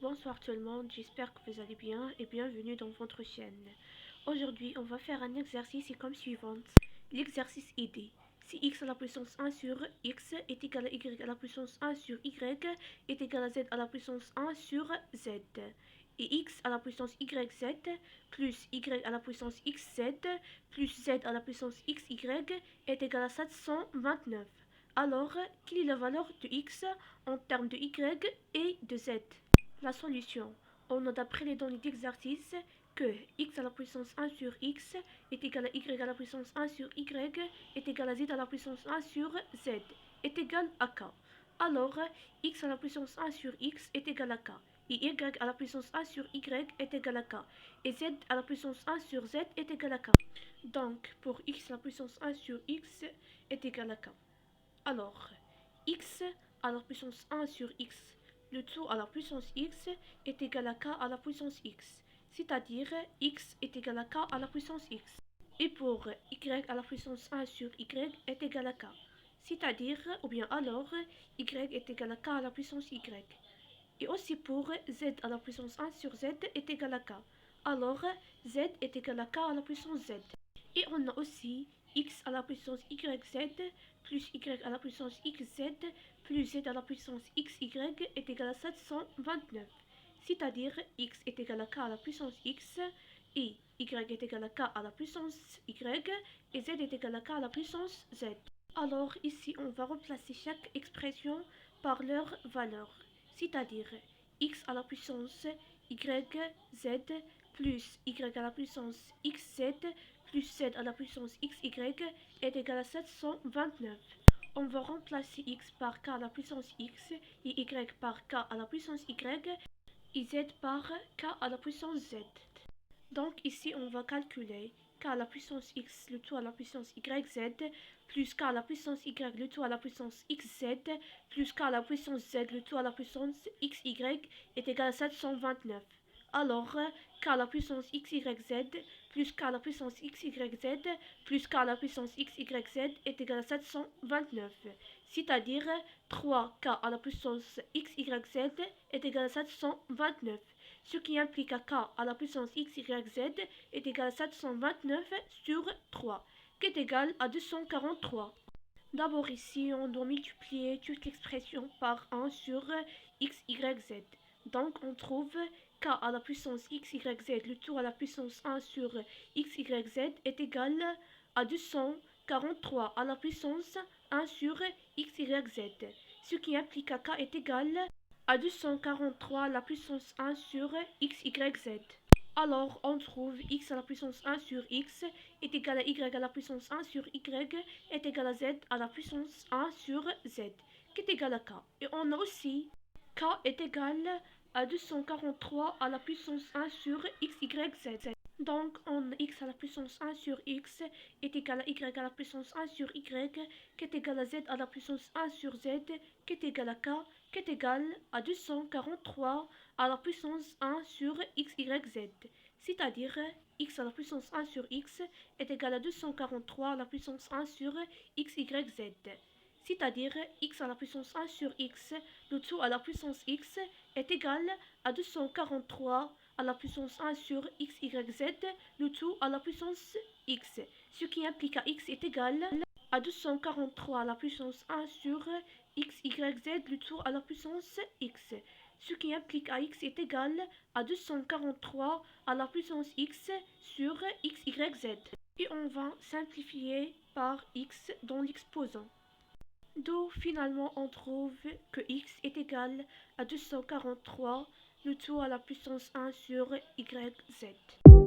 Bonsoir tout le monde, j'espère que vous allez bien et bienvenue dans votre chaîne. Aujourd'hui, on va faire un exercice comme suivant. L'exercice ID. Si x à la puissance 1 sur x est égal à y à la puissance 1 sur y est égal à z à la puissance 1 sur z. Et x à la puissance yz plus y à la puissance xz plus z à la puissance xy est égal à 729. Alors, quelle est la valeur de x en termes de y et de z? La solution. On a d'après les données d'exercice que x à la puissance 1 sur x est égal à y à la puissance 1 sur y est égal à z à la puissance 1 sur z est égal à k. Alors, x à la puissance 1 sur x est égal à k. Et y à la puissance 1 sur y est égal à k. Et z à la puissance 1 sur z est égal à k. Donc, pour x à la puissance 1 sur x est égal à k. Alors, x à la puissance 1 sur x, le tout à la puissance x est égal à k à la puissance x, c'est-à-dire x est égal à k à la puissance x. Et pour y à la puissance 1 sur y est égal à k, c'est-à-dire, ou bien alors, y est égal à k à la puissance y. Et aussi pour z à la puissance 1 sur z est égal à k, alors z est égal à k à la puissance z. Et on a aussi x à la puissance yz plus y à la puissance xz plus z à la puissance xy est égal à 729. C'est-à-dire x est égal à k à la puissance x et y est égal à k à la puissance y et z est égal à k à la puissance z. Alors ici on va remplacer chaque expression par leur valeur. C'est-à-dire x à la puissance yz plus y à la puissance xz plus z à la puissance xy est égal à 729. On va remplacer x par k à la puissance x et y par k à la puissance y et z par k à la puissance z. Donc ici on va calculer k à la puissance x le tout à la puissance yz plus k à la puissance y le tout à la puissance xz plus k à la puissance z le tout à la puissance xy est égal à 729. Alors k à la puissance xyz plus k à la puissance xyz plus k à la puissance xyz est égal à 729. C'est-à-dire 3k à la puissance xyz est égal à 729. Ce qui implique que k à la puissance xyz est égal à 729 sur 3, qui est égal à 243. D'abord ici, on doit multiplier toute l'expression par 1 sur xyz. Donc on trouve k à la puissance xyz, le tout à la puissance 1 sur xyz est égal à 243 à la puissance 1 sur xyz. Ce qui implique que k est égal à 243 à la puissance 1 sur xyz. Alors, on trouve x à la puissance 1 sur x est égal à y à la puissance 1 sur y est égal à z à la puissance 1 sur z, qui est égal à k. Et on a aussi k est égal à 243 à la puissance 1 sur xyz. Donc, on a x à la puissance 1 sur x est égal à y à la puissance 1 sur y, qui est égal à z à la puissance 1 sur z, qui est égal à k, qui est égal à 243 à la puissance 1 sur xyz. C'est-à-dire, x à la puissance 1 sur x est égal à 243 à la puissance 1 sur xyz. C'est-à-dire, x à la puissance 1 sur x, le tout à la puissance x, est égal à 243 à la puissance 1 sur xyz, le tout à la puissance x. Ce qui implique que x est égal à 243 à la puissance 1 sur xyz, le tout à la puissance x. Ce qui implique que x est égal à 243 à la puissance x sur xyz. Et on va simplifier par x dans l'exposant. D'où finalement on trouve que x est égal à 243, le tout à la puissance 1 sur yz.